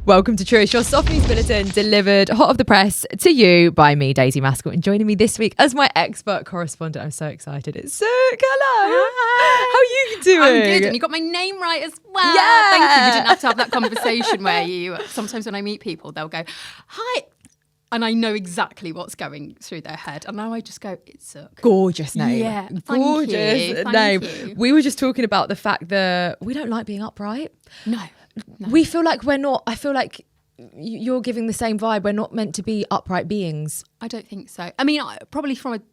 Welcome to Truish, your soft news bulletin delivered hot off the press to you by me, Daisy Maskell. And joining me this week as my expert correspondent, I'm so excited. It's Sukh. Hello. Hi. How are you doing? I'm good, and you got my name right as well. Yeah. Thank you. We didn't have to have that conversation where you, sometimes when I meet people, they'll go, hi. And I know exactly what's going through their head. And now I just go, it's Sukh. Gorgeous name. Yeah. Gorgeous name. You. We were just talking about the fact that we don't like being upright. No. We feel like we're not, I feel like you're giving the same vibe. We're not meant to be upright beings. I don't think so. I mean, probably from an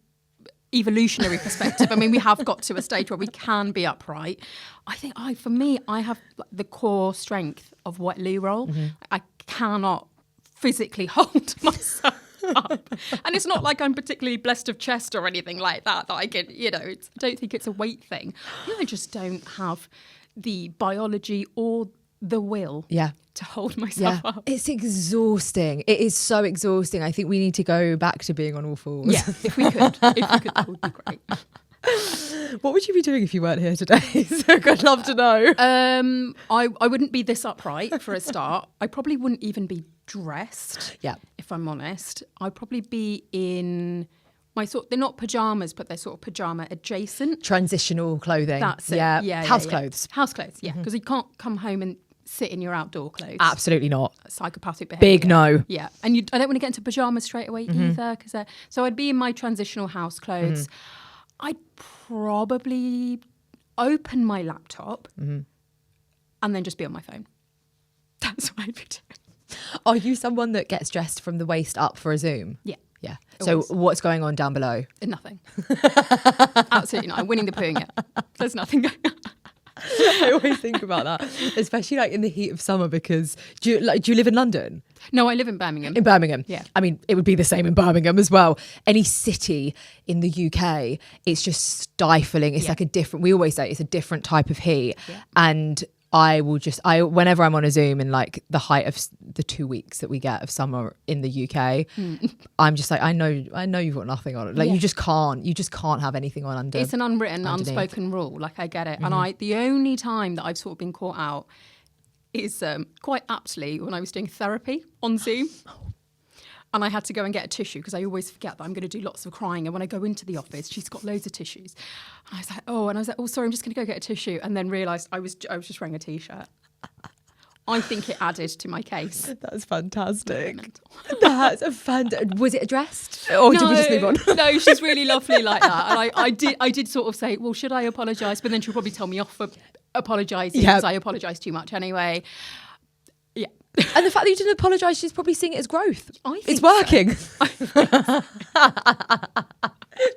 evolutionary perspective, I mean, we have got to a stage where we can be upright. I think for me, I have the core strength of what loo roll. Mm-hmm. I cannot physically hold myself up. And it's not like I'm particularly blessed of chest or anything like that I can, I don't think it's a weight thing. I just don't have the biology or the will to hold myself up. It's exhausting. It is so exhausting. I think we need to go back to being on all fours. Yeah, if we could, that would be great. What would you be doing if you weren't here today? Sukh, I'd love to know. I wouldn't be this upright for a start. I probably wouldn't even be dressed. Yeah. If I'm honest, I'd probably be in they're not pajamas, but they're sort of pajama adjacent. Transitional clothing. That's it. Yeah. House clothes. House clothes, yeah. Because you can't come home and sit in your outdoor clothes. Absolutely not. Psychopathic behaviour. Big no. Yeah. And I don't want to get into pajamas straight away either. So I'd be in my transitional house clothes. I'd probably open my laptop and then just be on my phone. That's what I'd be doing. Are you someone that gets dressed from the waist up for a Zoom? Yeah. Yeah. Always. So what's going on down below? Nothing. Absolutely not. I'm winning the pooing it. There's nothing going on. I always think about that, especially like in the heat of summer, because do you live in London? No, I live in Birmingham. In Birmingham? Yeah. I mean, it would be the same in Birmingham as well. Any city in the UK, it's just stifling. It's like we always say it's a different type of heat. Yeah. And whenever I'm on a Zoom in like the height of the 2 weeks that we get of summer in the UK, I'm just like, I know you've got nothing on it. Like you just can't have anything on under. It's an unwritten, unspoken rule. Like I get it. And the only time that I've sort of been caught out is quite aptly when I was doing therapy on Zoom. And I had to go and get a tissue because I always forget that I'm going to do lots of crying. And when I go into the office, she's got loads of tissues. And I was like, oh, sorry, I'm just going to go get a tissue. And then realised I was just wearing a T-shirt. I think it added to my case. That's fantastic. That's a Was it addressed? Or did we just move on? No, she's really lovely like that. And I did sort of say, well, should I apologise? But then she'll probably tell me off for apologising because I apologise too much anyway. Yeah. And the fact that you didn't apologise, she's probably seeing it as growth. I think it's working. So.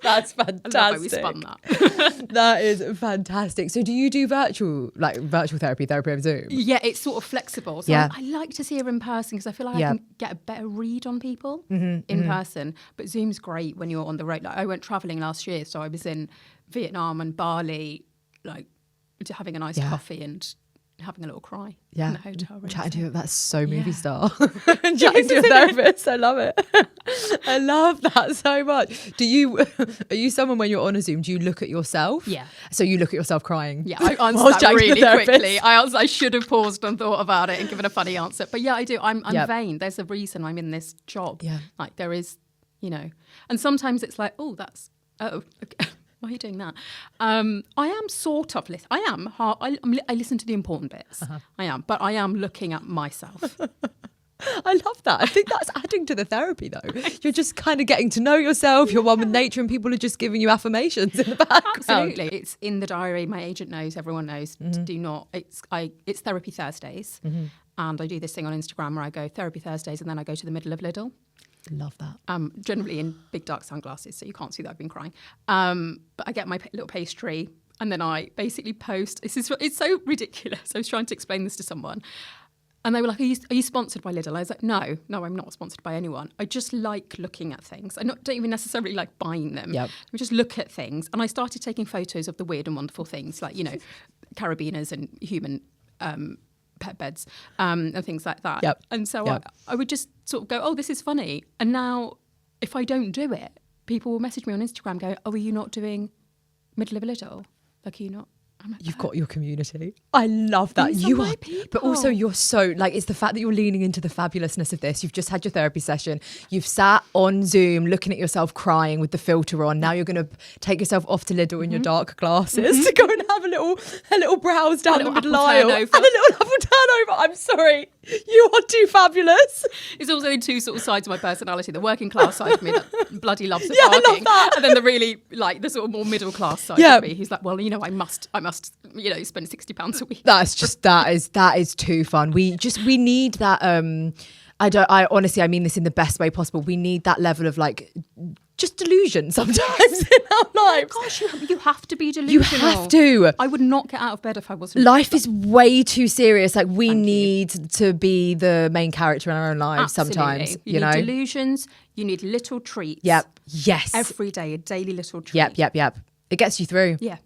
That's fantastic. I love how we spun that. That is fantastic. So do you do virtual therapy over Zoom? Yeah, it's sort of flexible. So I like to see her in person because I feel like I can get a better read on people in person. But Zoom's great when you're on the road. Like I went travelling last year, so I was in Vietnam and Bali, like having a nice coffee and having a little cry in the hotel room. Chatting to you, that's so movie star. Chatting to your therapist, I love it. I love that so much. Are you someone when you're on a Zoom, do you look at yourself? Yeah. So you look at yourself crying? Yeah, I answered that really quickly. I should have paused and thought about it and given a funny answer. But yeah, I do. I'm vain. There's a reason I'm in this job. Yeah. Like there is, and sometimes it's like, okay. Why are you doing that? I am sort of. I am. I listen to the important bits. I am, but I am looking at myself. I love that. I think that's adding to the therapy, though. You're just kind of getting to know yourself. You're one with nature, and people are just giving you affirmations in the background. Absolutely, it's in the diary. My agent knows. Everyone knows. Do not. It's Therapy Thursdays, and I do this thing on Instagram where I go Therapy Thursdays, and then I go to the middle of Lidl. Love that. Generally in big dark sunglasses, so you can't see that I've been crying. But I get my little pastry, and then I basically post. It's so ridiculous. I was trying to explain this to someone, and they were like, "Are you sponsored by Lidl?" I was like, "No, I'm not sponsored by anyone. I just like looking at things. I don't even necessarily like buying them. Yep. I just look at things." And I started taking photos of the weird and wonderful things, like carabiners and human. Pet beds and things like that. Yep. And so I would just sort of go, oh, this is funny. And now if I don't do it, people will message me on Instagram going, oh, are you not doing middle of a little? Like, are you not? You've got your community. I love that. These You are my are, people. but also you're so like, it's the fact that you're leaning into the fabulousness of this. You've just had your therapy session. You've sat on Zoom looking at yourself crying with the filter on. Now you're going to take yourself off to Lidl in your dark glasses to go and have a little browse down the middle aisle and a little apple turnover. I'm sorry. You are too fabulous. It's also the two sort of sides of my personality. The working class side of me that bloody loves the Yeah, I love parking. that. And then the really, like, the sort of more middle class side Yeah. of me who's like, well, you know, I must, you know, spend £60 a week. That's just that is too fun. We need that. I honestly, I mean this in the best way possible. We need that level of like just delusion sometimes in our lives. Gosh, you have to be delusional. You have to. I would not get out of bed if I wasn't. Life is way too serious. Like we need to be the main character in our own lives. Absolutely. Sometimes. You need know. delusions. You need little treats. Yep. Yes. Every day, a daily little treat. Yep. It gets you through. Yeah.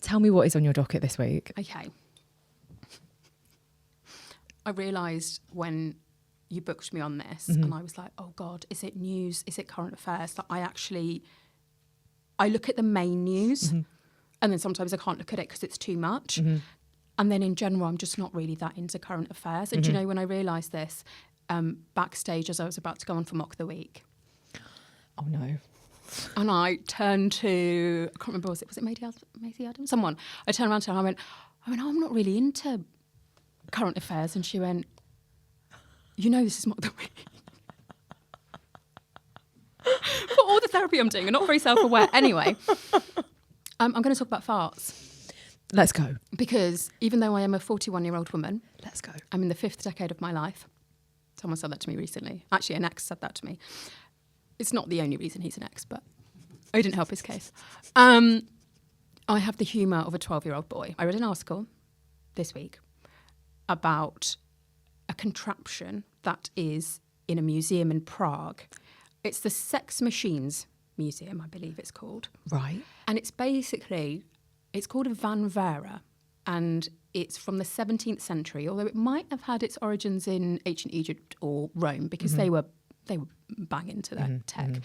Tell me what is on your docket this week. Okay. I realised when you booked me on this and I was like, oh God, is it news? Is it current affairs? That I look at the main news and then sometimes I can't look at it because it's too much. And then in general, I'm just not really that into current affairs. And do you know, when I realised this, backstage as I was about to go on for Mock the Week. Oh no. And I turned to, I can't remember, was it Maisie Adams? Someone. I turned around to her and I went, oh, I'm not really into current affairs. And she went, you know, this is Mock the Week. For all the therapy I'm doing, I'm not very self-aware. Anyway, I'm going to talk about farts. Let's go. Because even though I am a 41-year-old woman, Let's go. I'm in the 5th decade of my life. Someone said that to me recently. Actually, an ex said that to me. It's not the only reason he's an ex, but it didn't help his case. I have the humour of a 12-year-old boy. I read an article this week about a contraption that is in a museum in Prague. It's the Sex Machines Museum, I believe it's called. Right. And it's called a Van Vera, and it's from the 17th century, although it might have had its origins in ancient Egypt or Rome, because they were bang into their tech.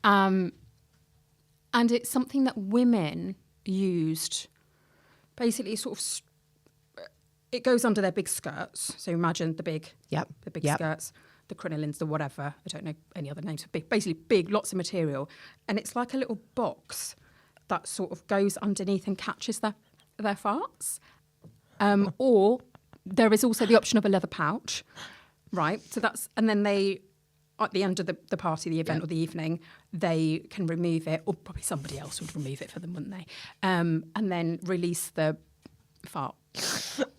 And it's something that women used, basically sort of, it goes under their big skirts. So imagine the big skirts, the crinolines, the whatever. I don't know any other names for big, basically big, lots of material. And it's like a little box that sort of goes underneath and catches their farts. Or there is also the option of a leather pouch, right? So and then they, at the end of the party, the event or the evening, they can remove it, or probably somebody else would remove it for them, wouldn't they? And then release the fart.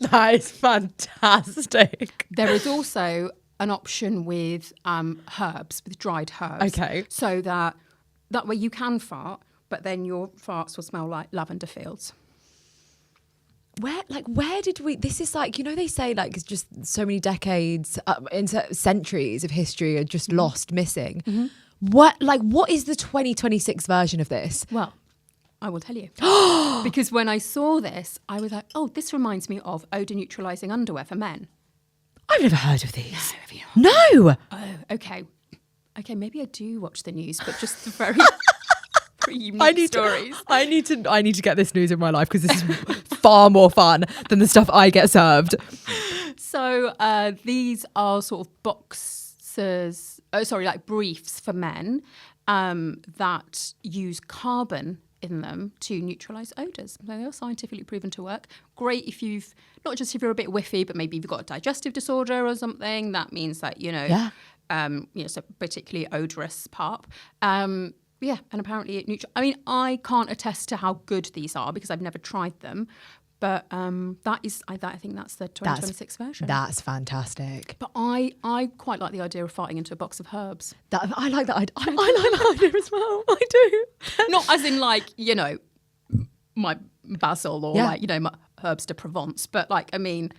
That is fantastic. There is also an option with herbs, with dried herbs. Okay. So that way you can fart, but then your farts will smell like lavender fields. Where did we, this is like, you know, they say like it's just so many decades, into centuries of history are just lost, missing. What is the 2026 version of this? Well, I will tell you. Because when I saw this, I was like, oh, this reminds me of odor neutralizing underwear for men. I've never heard of these. No, have you not? No. Oh, okay. Okay, maybe I do watch the news, but just the very unique stories. I need to get this news in my life, because this is far more fun than the stuff I get served. So these are sort of boxes, like briefs for men that use carbon in them to neutralise odours. So they are scientifically proven to work. Great if not just if you're a bit whiffy, but maybe you've got a digestive disorder or something. That means that, so particularly odorous pap. Yeah, and apparently it I mean, I can't attest to how good these are because I've never tried them. But I think that's the 2026 version. That's fantastic. But I quite like the idea of farting into a box of herbs. I like that. I like that idea as well. I do. Not as in like, my basil or my herbs de Provence, but like, I mean,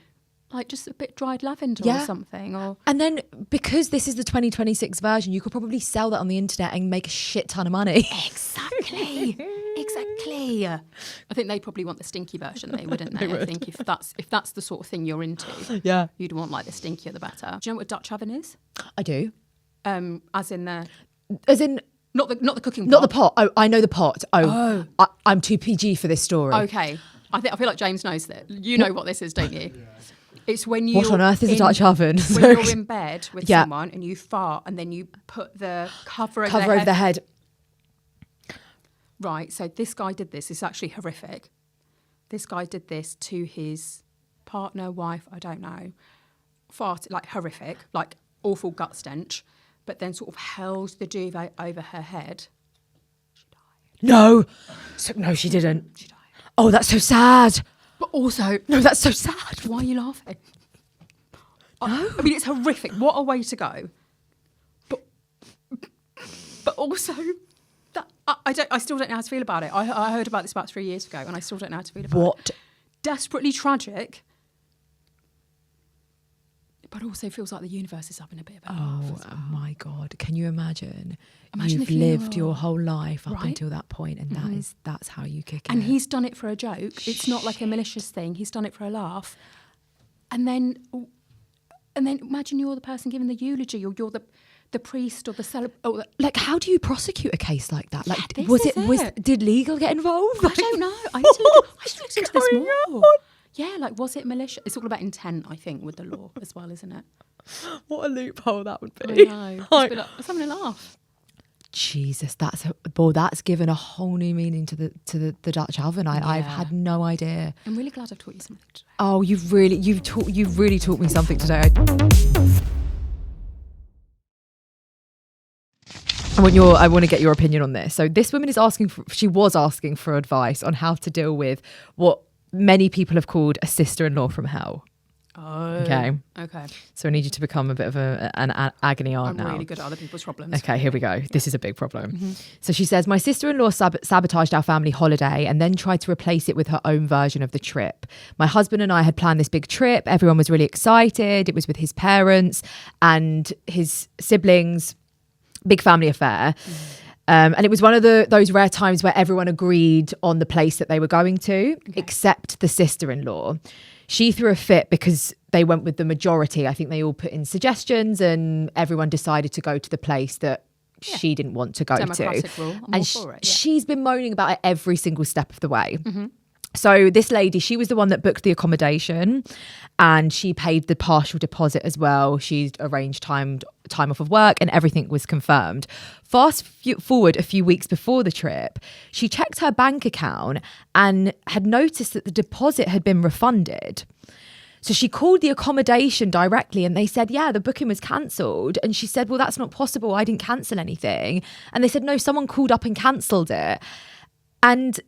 like just a bit dried lavender or something. And then because this is the 2026 version, you could probably sell that on the internet and make a shit ton of money. Exactly. I think they probably want the stinky version, wouldn't they? I think if that's the sort of thing you're into, you'd want like the stinkier the better. Do you know what a Dutch oven is? I do. As in not the cooking pot. Not the pot. Oh, I know the pot. I'm too PG for this story. Okay. I feel like James knows that. You know what this is, don't you? It's when you. What on earth is a Dutch oven? When you're in bed with someone and you fart and then you put the cover over their head. Right. So this guy did this. It's actually horrific. This guy did this to his partner, wife, I don't know. Fart, like horrific, like awful gut stench, but then sort of held the duvet over her head. She died. No. No, she didn't. She died. Oh, that's so sad. But also... No, that's so sad. Why are you laughing? No. I mean, it's horrific. What a way to go. But also... I still don't know how to feel about it. I heard about this about 3 years ago and I still don't know how to feel about it. What? Desperately tragic, but also feels like the universe is having a bit of a laugh. Oh my God. Can you imagine? Imagine You've the funeral. lived your whole life up Right? until that point and that's how you kick it. And he's done it for a joke. It's not like a malicious thing. He's done it for a laugh. And then imagine you're the person giving the eulogy or you're the priest or the celebrant. Like, how do you prosecute a case like that? Like, This did legal get involved? I don't know. I should look into this more. Yeah, like, was it malicious? It's all about intent, I think, with the law as well, isn't it? What a loophole that would be. I know. Let's have a laugh. Jesus, that's given a whole new meaning to the Dutch oven. I've had no idea. I'm really glad I've taught you something today. Oh, you've really taught me something today. I want to get your opinion on this. So this woman she was asking for advice on how to deal with what many people have called a sister-in-law from hell. Oh. Okay. Okay. So I need you to become a bit of an agony aunt now. I'm really good at other people's problems. Okay, here we go. This is a big problem. So she says, my sister-in-law sabotaged our family holiday and then tried to replace it with her own version of the trip. My husband and I had planned this big trip. Everyone was really excited. It was with his parents and his siblings. Big family affair. And it was one of those rare times where everyone agreed on the place that they were going to, except the sister-in-law. She threw a fit because they went with the majority. I think they all put in suggestions and everyone decided to go to the place that she didn't want to go Democratic to. rule. I'm And all for it, she's been moaning about it every single step of the way. So this lady, she was the one that booked the accommodation and she paid the partial deposit as well. She'd arranged time off of work and everything was confirmed. Fast forward a few weeks before the trip, she checked her bank account and had noticed that the deposit had been refunded. So she called the accommodation directly and they said, yeah, the booking was cancelled. And she said, well, that's not possible. I didn't cancel anything. And they said, no, someone called up and cancelled it. And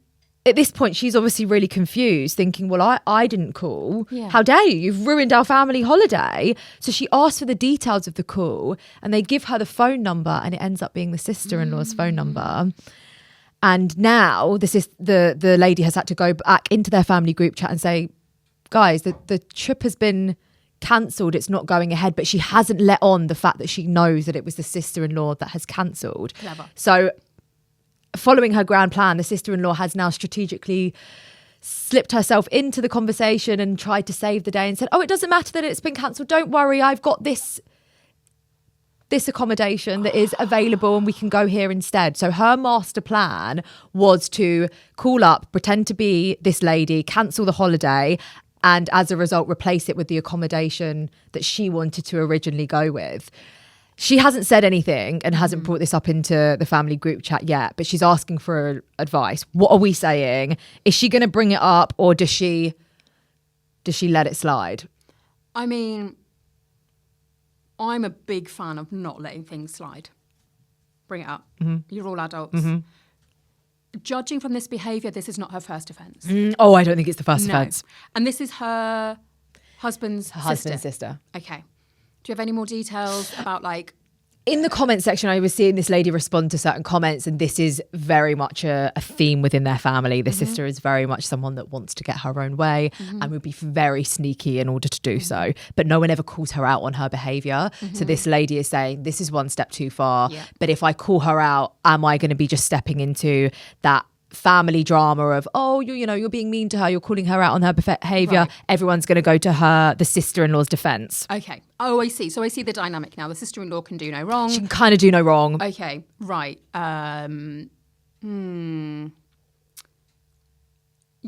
at this point, she's obviously really confused, thinking, well, I didn't call. Yeah. How dare you? You've ruined our family holiday. So she asked for the details of the call and they give her the phone number and it ends up being the sister-in-law's phone number. And now the lady has had to go back into their family group chat and say, guys, the trip has been cancelled. It's not going ahead. But she hasn't let on the fact that she knows that it was the sister-in-law that has cancelled. Clever. So following her grand plan, the sister-in-law has now strategically slipped herself into the conversation and tried to save the day and said, oh, it doesn't matter that it's been cancelled. Don't worry. I've got this accommodation that is available and we can go here instead. So her master plan was to call up, pretend to be this lady, cancel the holiday, and as a result, replace it with the accommodation that she wanted to originally go with. She hasn't said anything and hasn't brought this up into the family group chat yet, but she's asking for advice. What are we saying? Is she going to bring it up or does she let it slide? I mean, I'm a big fan of not letting things slide. Bring it up. You're all adults. Judging from this behaviour, this is not her first offence. Oh, I don't think it's the first offence. And this is her husband's sister. Okay. Do you have any more details about like... In the comment section, I was seeing this lady respond to certain comments and this is very much a theme within their family. The sister is very much someone that wants to get her own way and would be very sneaky in order to do so. But no one ever calls her out on her behaviour. So this lady is saying, this is one step too far. Yeah. But if I call her out, am I going to be just stepping into that family drama of, oh, you're being mean to her, you're calling her out on her behaviour, everyone's going to go to the sister-in-law's defence. Okay. Oh, I see. So I see the dynamic now. The sister-in-law can do no wrong. She can kind of do no wrong. Okay, right.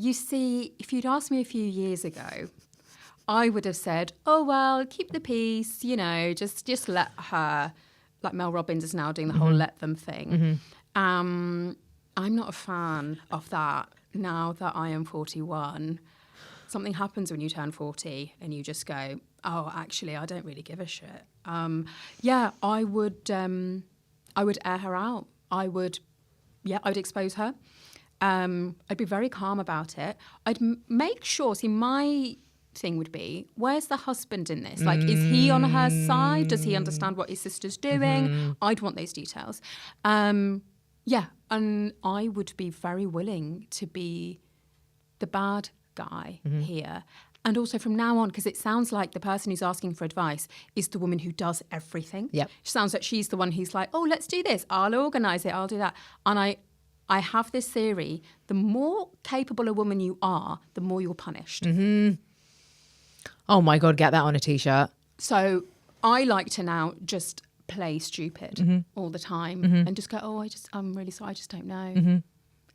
You see, if you'd asked me a few years ago, I would have said, oh, well, keep the peace, you know, just let her, like Mel Robbins is now doing the whole let them thing. I'm not a fan of that now that I am 41. Something happens when you turn 40 and you just go, oh, actually, I don't really give a shit. Yeah, I would air her out. I would expose her. I'd be very calm about it. I'd make sure, see, my thing would be, where's the husband in this? Like, is he on her side? Does he understand what his sister's doing? I'd want those details. Yeah, and I would be very willing to be the bad guy here. And also from now on, because it sounds like the person who's asking for advice is the woman who does everything. Yep. It sounds like she's the one who's like, oh, let's do this. I'll organise it. I'll do that. And I have this theory, the more capable a woman you are, the more you're punished. Oh my God, get that on a T-shirt. So I like to now just play stupid all the time and just go, oh, I'm really sorry, I just don't know.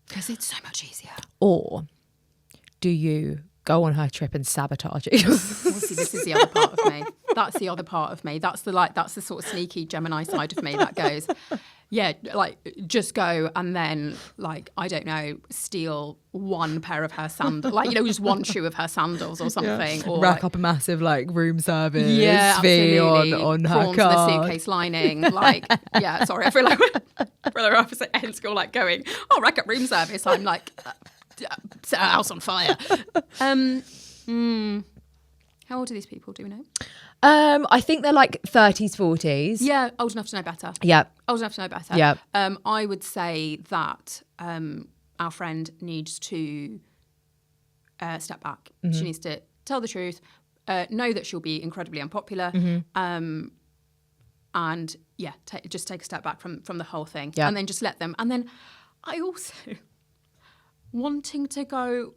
Because it's so much easier. Or do you go on her trip and sabotage it? Well, see, this is the other part of me. That's the other part of me. That's the sort of sneaky Gemini side of me that goes, yeah, like just go and then, like, I don't know, steal one pair of her sandals, like, you know, just one shoe of her sandals or something. Yeah. Or rack up a massive like room service fee on her car. The suitcase lining, like, yeah, sorry, I feel like we're opposite end school, like going, oh, rack up room service. I'm like, set our house on fire. How old are these people? Do we know? I think they're like 30s, 40s. Yeah, old enough to know better. Yeah. Old enough to know better. Yeah. I would say that our friend needs to step back. She needs to tell the truth, know that she'll be incredibly unpopular, and yeah, just take a step back from the whole thing, and then just let them. And then I also wanting to go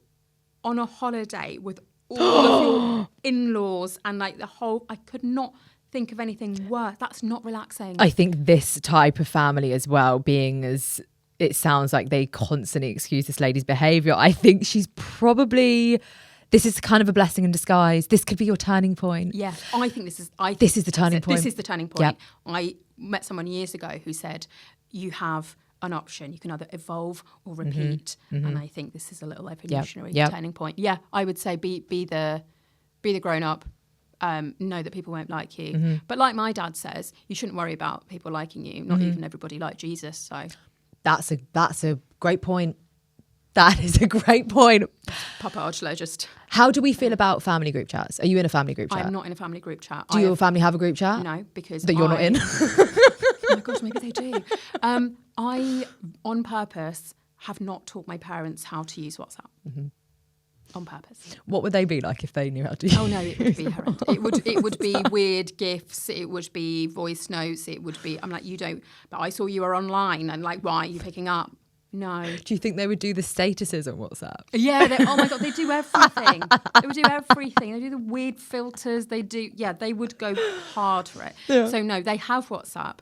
on a holiday with all of your in-laws and like the whole, I could not think of anything worse. That's not relaxing. I think this type of family as well, being as it sounds like they constantly excuse this lady's behaviour, I think she's probably, this is kind of a blessing in disguise. This could be your turning point. Yeah, I think this is the turning point. This is the turning point. Yep. I met someone years ago who said, you have an option. You can either evolve or repeat. And I think this is a little evolutionary turning point. Yeah, I would say be the grown up. Know that people won't like you. But like my dad says, you shouldn't worry about people liking you. Not even everybody liked Jesus. So that's a great point. That is a great point. Papa Ojla just... How do we feel about family group chats? Are you in a family group chat? I'm not in a family group chat. Do your family have a group chat? No, because that you're not in? Oh my gosh, maybe they do. I, on purpose, have not taught my parents how to use WhatsApp. On purpose. What would they be like if they knew how to use it? Oh no, it would be horrendous. It would be weird gifs. It would be voice notes. It would be, I'm like, you don't, but I saw you were online and like, why are you picking up? No. Do you think they would do the statuses on WhatsApp? Yeah. Oh my God, they do everything. They would do everything. They do the weird filters. They do, yeah, they would go hard for it. Yeah. So no, they have WhatsApp.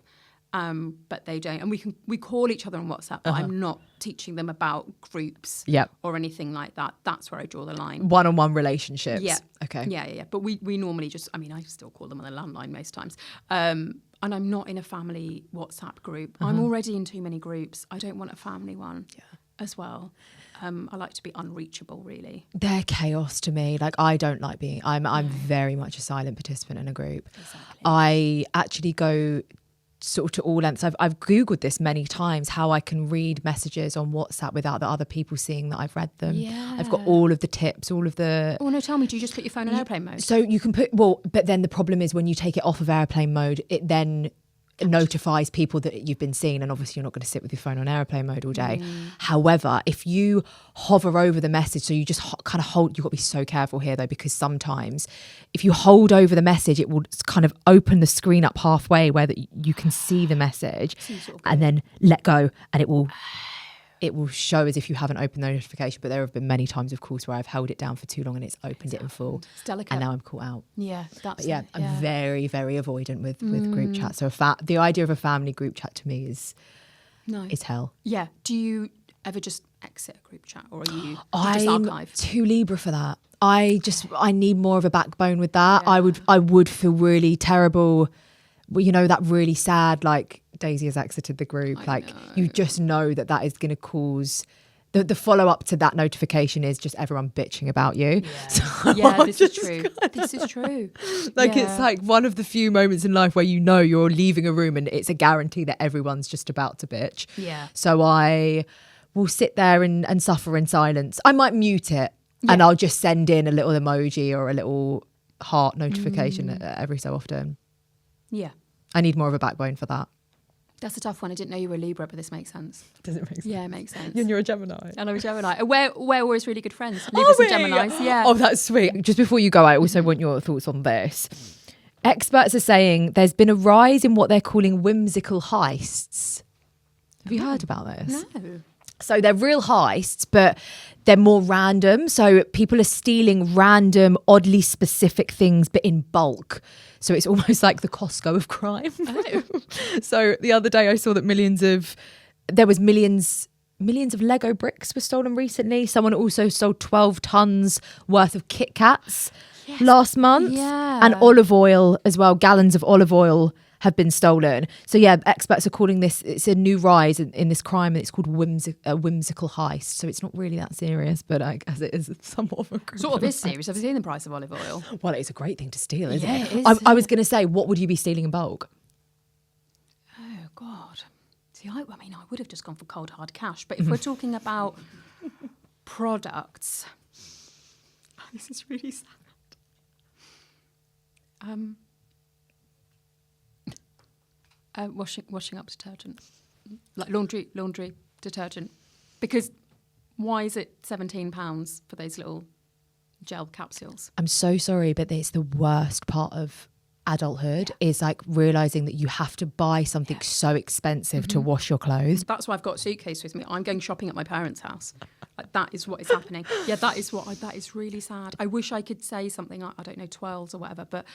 But they don't, and we call each other on WhatsApp, but I'm not teaching them about groups or anything like that. That's where I draw the line. One-on-one relationships. Yeah. Okay. Yeah. But we normally just, I mean, I still call them on the landline most times. And I'm not in a family WhatsApp group. I'm already in too many groups. I don't want a family one as well. I like to be unreachable, really. They're chaos to me. Like, I don't like being, I'm very much a silent participant in a group. Exactly. I actually go sort of to all lengths. I've Googled this many times, how I can read messages on WhatsApp without the other people seeing that I've read them. Yeah. I've got all of the tips, all of the... Oh, no, tell me, do you just put your phone on airplane mode? So you can put... Well, but then the problem is when you take it off of airplane mode, it then notifies people that you've been seen, and obviously you're not going to sit with your phone on airplane mode all day. However, if you hover over the message, so you just kind of hold, you've got to be so careful here though, because sometimes if you hold over the message, it will kind of open the screen up halfway where that you can see the message, and then let go, and it will show as if you haven't opened the notification. But there have been many times, of course, where I've held it down for too long and it's opened it in full. It's delicate. And now I'm caught out. Yeah, I'm very, very avoidant with group chat. So the idea of a family group chat to me is hell. Yeah. Do you ever just exit a group chat, or are you I'm just archive? too Libra for that. I need more of a backbone with that. Yeah. I would feel really terrible. Well, you know, that really sad, like, Daisy has exited the group. You just know that is going to cause... The follow-up to that notification is just everyone bitching about you. Yeah, So this is true. This is true. It's like one of the few moments in life where you know you're leaving a room and it's a guarantee that everyone's just about to bitch. Yeah. So I will sit there and suffer in silence. I might mute it and I'll just send in a little emoji or a little heart notification every so often. Yeah. I need more of a backbone for that. That's a tough one. I didn't know you were a Libra, but this makes sense. Does it make sense? Yeah, it makes sense. And you're a Gemini. And I'm a Gemini. We're always really good friends. Libras and Geminis, yeah. Oh, that's sweet. Just before you go, I also want your thoughts on this. Experts are saying there's been a rise in what they're calling whimsical heists. Have you heard about this? No. So they're real heists, but they're more random. So people are stealing random, oddly specific things, but in bulk. So it's almost like the Costco of crime. Oh. So the other day I saw that millions of Lego bricks were stolen recently. Someone also sold 12 tons worth of Kit Kats last month. Yeah. And olive oil as well. Gallons of olive oil have been stolen. So yeah, experts are calling this, it's a new rise in this crime, and it's called whimsical heist. So it's not really that serious, but I guess it is somewhat of a sort of is serious. Have you seen the price of olive oil? Well, it's a great thing to steal, isn't it? It is. I was going to say, what would you be stealing in bulk? Oh God. See, I would have just gone for cold hard cash, but if we're talking about products, this is really sad. Washing up detergent, like laundry detergent, because why is it £17 for those little gel capsules? I'm so sorry, but it's the worst part of adulthood is like realizing that you have to buy something so expensive to wash your clothes. That's why I've got a suitcase with me. I'm going shopping at my parents' house. Like, that is what is happening. Yeah, that is really sad. I wish I could say something like, I don't know, twirls or whatever, but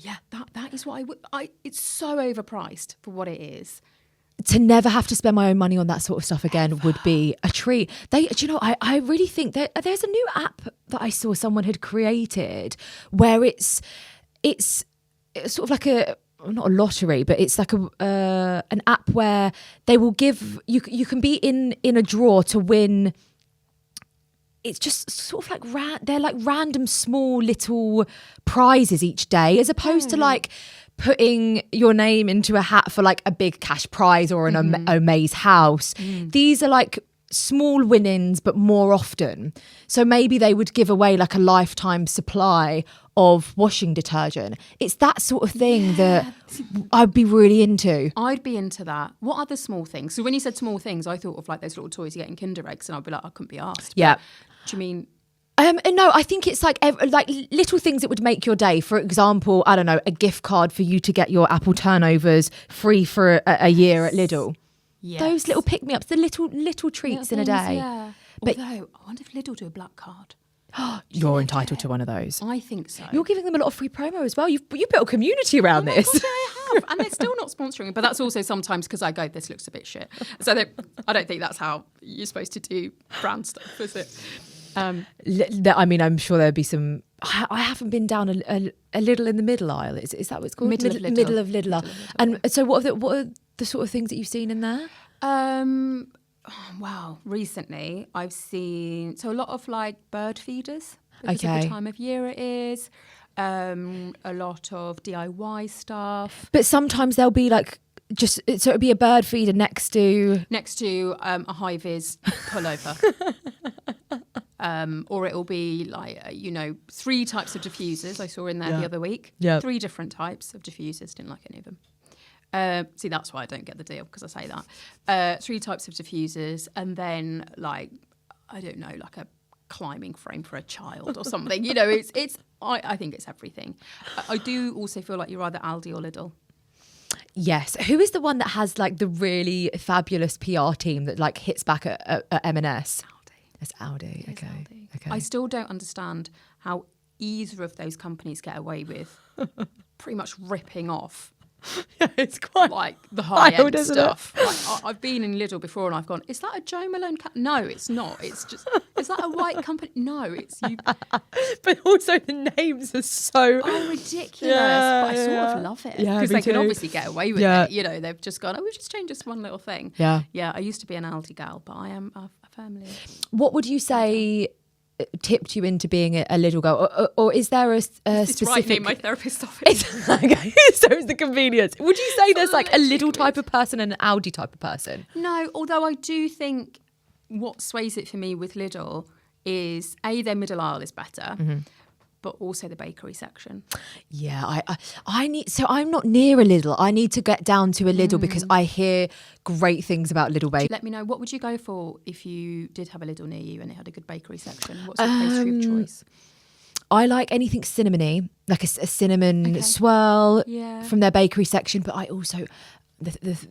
yeah, that is what I would. It's so overpriced for what it is. To never have to spend my own money on that sort of stuff again would be a treat. I really think that there's a new app that I saw someone had created where it's sort of like not a lottery, but it's like an app where they will give you can be in a draw to win. It's just sort of like they're like random small little prizes each day, as opposed to like putting your name into a hat for like a big cash prize or an Omaze house. These are like small winnings, but more often. So maybe they would give away like a lifetime supply of washing detergent. It's that sort of thing that I'd be really into. I'd be into that. What other small things? So when you said small things, I thought of like those little toys you get in Kinder Eggs, and I'd be like, I couldn't be asked. Yeah. Do you mean? No, I think it's like little things that would make your day. For example, I don't know, a gift card for you to get your Apple turnovers free for a year at Lidl. Yes. Those little pick-me-ups, the little treats in a day. Yeah. But although, I wonder if Lidl do a black card. You're entitled to one of those. I think so. You're giving them a lot of free promo as well. You've built a community around this. God, I have. And they're still not sponsoring. But that's also sometimes because I go, this looks a bit shit. So I don't think that's how you're supposed to do brand stuff, is it? I mean, I'm sure there'd be some. I haven't been down a Lidl in the middle aisle. Is that what it's called? Middle of Lidl. And so, what are the sort of things that you've seen in there? Wow, recently I've seen a lot of like bird feeders because of the time of year it is. A lot of DIY stuff. But sometimes there'll be like so it'll be a bird feeder next to a high vis pullover. Or it'll be like, 3 types of diffusers I saw in there the other week. Yeah. 3 different types of diffusers, didn't like any of them. See, that's why I don't get the deal, because I say that. 3 types of diffusers, and then like, I don't know, like a climbing frame for a child or something. I think it's everything. I do also feel like you're either Aldi or Lidl. Yes. Who is the one that has like the really fabulous PR team that like hits back at M&S? It's Aldi. Okay. I still don't understand how either of those companies get away with pretty much ripping off Yeah, it's quite like the high wild, end isn't stuff. Like, I've been in Lidl before and I've gone, is that a Joe Malone cap? No, it's not. It's just, is that a white company? No, it's you. But also the names are so Ridiculous. Yeah, but I sort of love it. Yeah, Because me they can too. obviously get away with Yeah. it. You know, they've just gone, we've just changed this one little thing. Yeah. Yeah, I used to be an Aldi gal, but I am a family. What would you say tipped you into being a Lidl girl, or is there a It's specific? right near my therapist's office. Okay, so it's the convenience. Would you say there's like a Lidl type of person and an Aldi type of person? No, although I do think what sways it for me with Lidl is their middle aisle is better, but also the bakery section. Yeah, I need. So I'm not near a Lidl. I need to get down to a Lidl because I hear great things about Lidl bakery. Let me know, what would you go for if you did have a Lidl near you and it had a good bakery section? What's your pastry of choice? I like anything cinnamony, like a cinnamon swirl from their bakery section. But I also,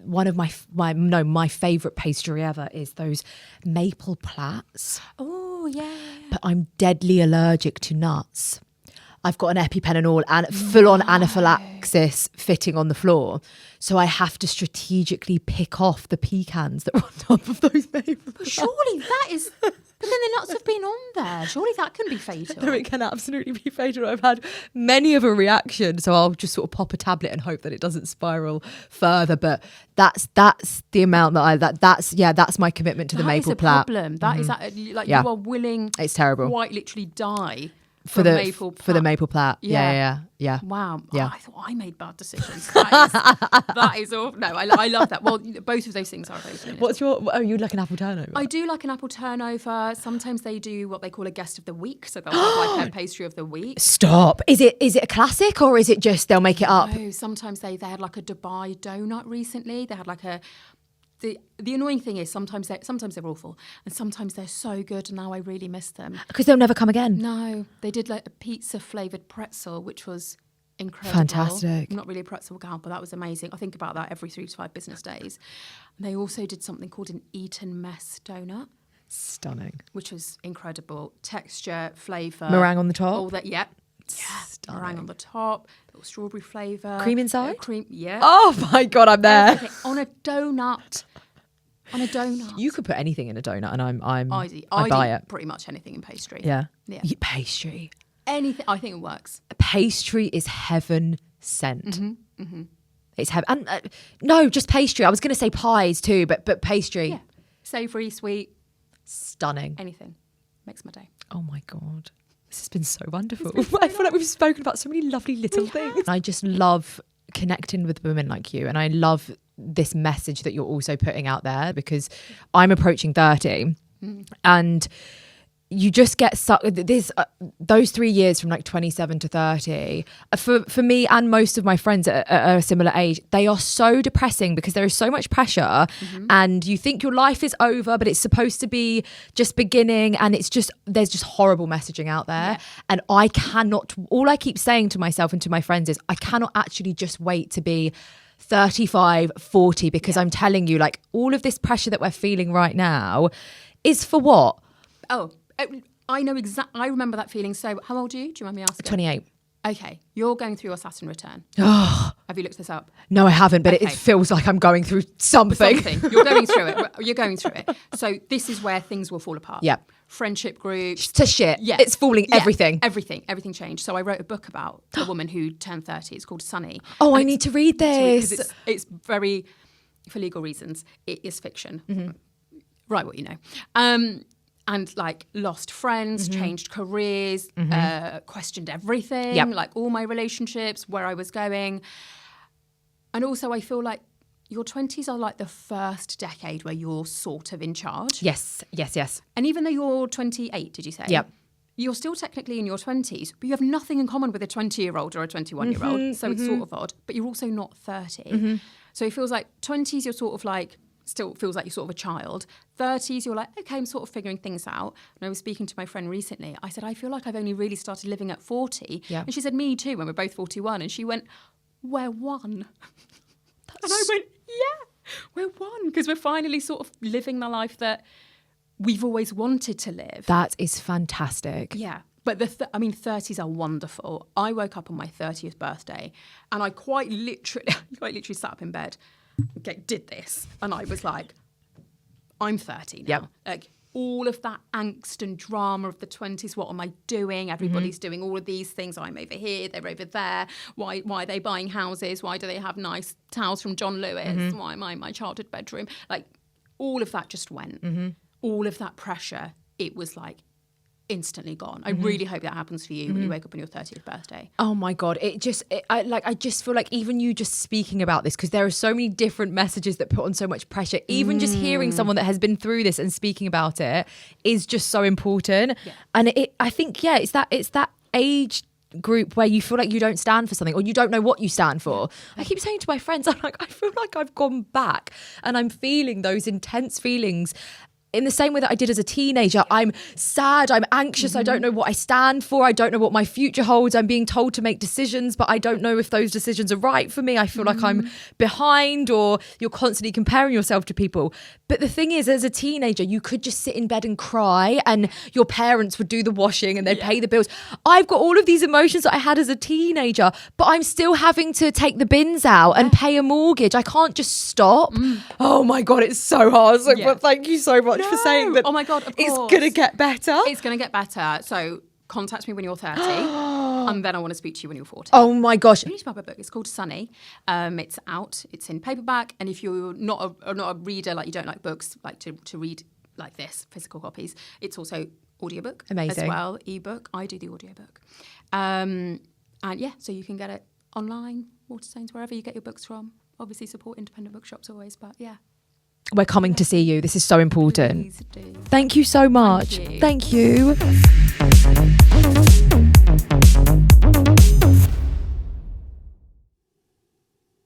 one of my favourite pastry ever is those maple plats. Oh, yeah. But I'm deadly allergic to nuts. I've got an EpiPen and all, and full-on anaphylaxis fitting on the floor. So I have to strategically pick off the pecans that are on top of those maple plats. Surely that is... But then the nuts have been on there. Surely that can be fatal. No, it can absolutely be fatal. I've had many of a reaction, so I'll just sort of pop a tablet and hope that it doesn't spiral further. But that's the amount that's my commitment to the maple plat. Problem. That is you are willing. It's terrible. Quite literally die for the maple plat. Yeah. Wow. Yeah. I thought I made bad decisions. That is awful. No, I love that. Well, both of those things are very good. What's your? Oh, you like an apple turnover? I do like an apple turnover. Sometimes they do what they call a guest of the week, so they'll have like a pastry of the week. Stop. Is it a classic or is it just they'll make it up? No, sometimes they had like a Dubai donut recently. They had like a. The annoying thing is sometimes they're awful and sometimes they're so good and now I really miss them. Because they'll never come again. No, they did like a pizza flavoured pretzel, which was incredible. Fantastic. I'm not really a pretzel gal, but that was amazing. I think about that every 3 to 5 business days. And they also did something called an Eton mess donut. Stunning. Which was incredible. Texture, flavour. Meringue on the top. All that, yeah. Stunning. Meringue on the top, little strawberry flavour. Cream inside? Cream, yeah. Oh my God, I'm there. Everything. On a donut. You could put anything in a donut and I buy it. Pretty much anything in pastry. Yeah. Yeah. Pastry. Anything. I think it works. Pastry is heaven sent. It's heaven. And no, just pastry. I was going to say pies too, but pastry. Yeah. Savoury, sweet. Stunning. Anything. Makes my day. Oh my God. This has been so wonderful. I feel like we've spoken about so many lovely little things. I just love connecting with women like you, and I love this message that you're also putting out there because I'm approaching 30 and you just get those 3 years from like 27 to 30 for me and most of my friends at a similar age, they are so depressing because there is so much pressure and you think your life is over but it's supposed to be just beginning, and there's just horrible messaging out there. And all I keep saying to myself and to my friends is I cannot actually just wait to be 35, 40 because I'm telling you, like, all of this pressure that we're feeling right now is for what? Oh, I know exactly. I remember that feeling. So how old are you? Do you mind me asking? 28. Okay. You're going through your Saturn return. Oh. Have you looked this up? No, I haven't, but it feels like I'm going through something. You're going through it. You're going through it. So this is where things will fall apart. Yeah. Friendship groups. To shit. Yeah. It's falling, everything. Everything changed. So I wrote a book about a woman who turned 30. It's called Sunny. Oh, I need to read this. It's very, for legal reasons, it is fiction. Write what you know. And like lost friends, changed careers, questioned everything, like all my relationships, where I was going. And also I feel like your 20s are like the first decade where you're sort of in charge. Yes. And even though you're 28, did you say? Yep. You're still technically in your 20s, but you have nothing in common with a 20-year-old or a 21-year-old. So it's sort of odd, but you're also not 30. So it feels like 20s, you're sort of like, still feels like you're sort of a child. 30s, you're like, okay, I'm sort of figuring things out. And I was speaking to my friend recently. I said, I feel like I've only really started living at 40. Yeah. And she said, me too, when we're both 41. And she went, we're one. And I went, yeah, we're one. Because we're finally sort of living the life that we've always wanted to live. That is fantastic. Yeah. But 30s are wonderful. I woke up on my 30th birthday and I quite literally sat up in bed, did this. And I was like, I'm 30 now. Yep. Like, all of that angst and drama of the 20s. What am I doing? Everybody's doing all of these things. I'm over here, they're over there. Why are they buying houses? Why do they have nice towels from John Lewis? Why am I in my childhood bedroom? Like, all of that just went. All of that pressure, it was like instantly gone. I really hope that happens for you when you wake up on your 30th birthday. Oh my God. I just feel like even you just speaking about this, because there are so many different messages that put on so much pressure. Even just hearing someone that has been through this and speaking about it is just so important. Yeah. And I think, it's that age group where you feel like you don't stand for something or you don't know what you stand for. I keep saying to my friends, I'm like, I feel like I've gone back and I'm feeling those intense feelings in the same way that I did as a teenager. I'm sad, I'm anxious, I don't know what I stand for, I don't know what my future holds. I'm being told to make decisions, but I don't know if those decisions are right for me. I feel like I'm behind, or you're constantly comparing yourself to people. But the thing is, as a teenager, you could just sit in bed and cry and your parents would do the washing and they'd pay the bills. I've got all of these emotions that I had as a teenager, but I'm still having to take the bins out and pay a mortgage. I can't just stop. Oh my God, it's so hard. So, but thank you so much for saying that. Oh my God, of it's course. going to get better. It's going to get better. So contact me when you're 30 and then I want to speak to you when you're 40. Oh my gosh. You need to buy my book. It's called Sunny. It's out. It's in paperback. And if you're not a reader, like you don't like books, like to read like this, physical copies, it's also audiobook. Amazing. As well, ebook. I do the audiobook. And so you can get it online, Waterstones, wherever you get your books from. Obviously support independent bookshops always, but yeah. We're coming to see you. This is so important. Please do. Thank you so much. Thank you. Thank you.